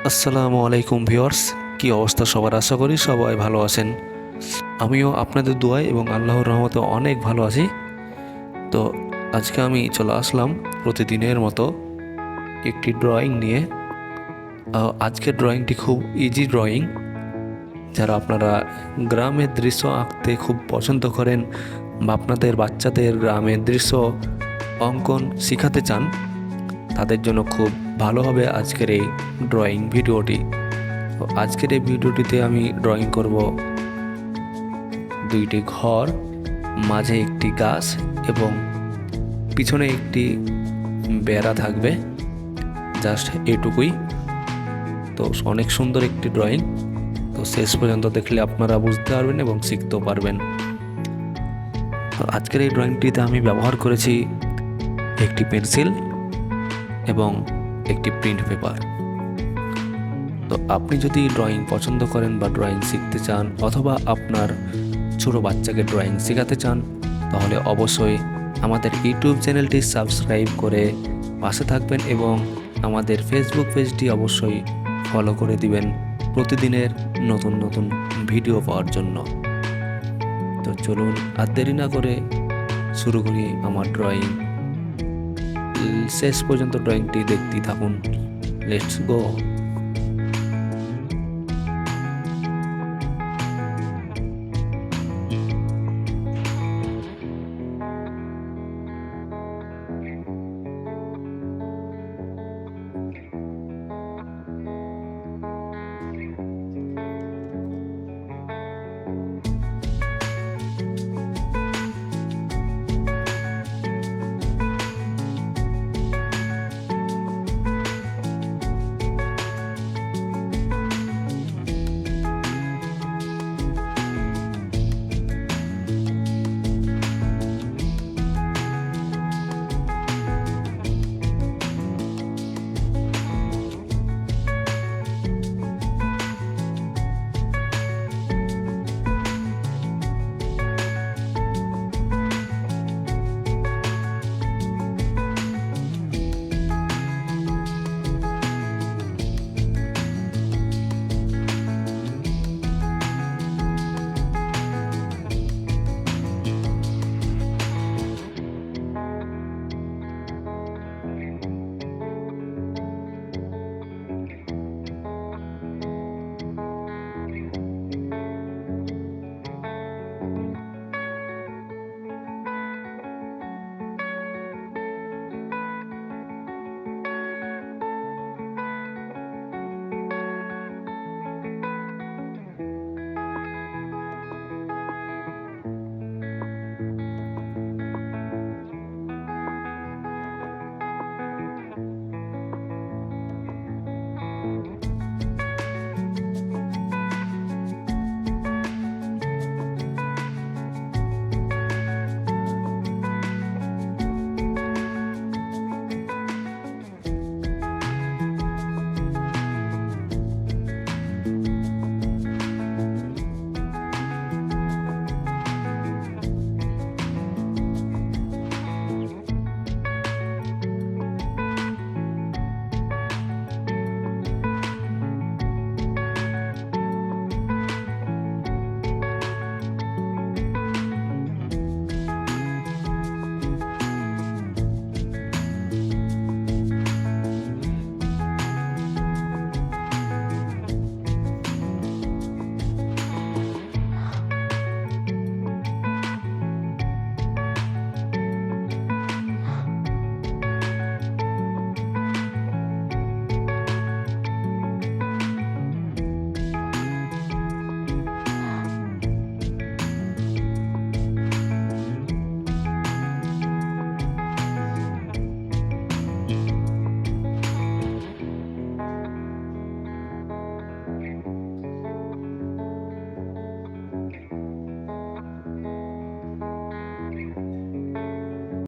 আসসালামু আলাইকুম ভিউয়ার্স, কি অবস্থা সবার? আশা করি সবাই ভালো আছেন। আমিও আপনাদের দোয়ায় এবং আল্লাহর রহমতে অনেক ভালো আছি। তো আজকে আমি চলে আসলাম প্রতিদিনের মতো একটি ড্রয়িং নিয়ে। আজকের ড্রয়িংটি খুব ইজি ড্রয়িং। যারা আপনারা গ্রামের দৃশ্য আঁকতে খুব পছন্দ করেন বা আপনাদের বাচ্চাদের গ্রামের দৃশ্য অঙ্কন শেখাতে চান, তাদের জন্য খুব ভালো হবে আজকের এই ড্রয়িং ভিডিওটি। তো আজকের এই ভিডিওটিতে আমি ড্রয়িং করব দুইটি ঘর, মাঝে একটি গাছ এবং পিছনে একটি বেড়া থাকবে। জাস্ট এটুকুই। তো অনেক সুন্দর একটি ড্রয়িং। তো শেষ পর্যন্ত দেখলে আপনারা বুঝতে পারবেন এবং শিখতেও পারবেন। তো আজকের এই ড্রয়িংটিতে আমি ব্যবহার করেছি একটি পেন্সিল এবং একটি প্রিন্ট পেপার। তো আপনি যদি ড্রয়িং পছন্দ করেন বা ড্রয়িং শিখতে চান অথবা আপনার ছোটো বাচ্চাকে ড্রয়িং শেখাতে চান, তাহলে অবশ্যই আমাদের ইউটিউব চ্যানেলটি সাবস্ক্রাইব করে পাশে থাকবেন এবং আমাদের ফেসবুক পেজটি অবশ্যই ফলো করে দিবেন প্রতিদিনের নতুন নতুন ভিডিও পাওয়ার জন্য। তো চলুন আর দেরি না করে শুরু করি আমার ড্রয়িং। শেষ পর্যন্ত ড্রয়িংটি দেখতেই থাকুন। Let's go.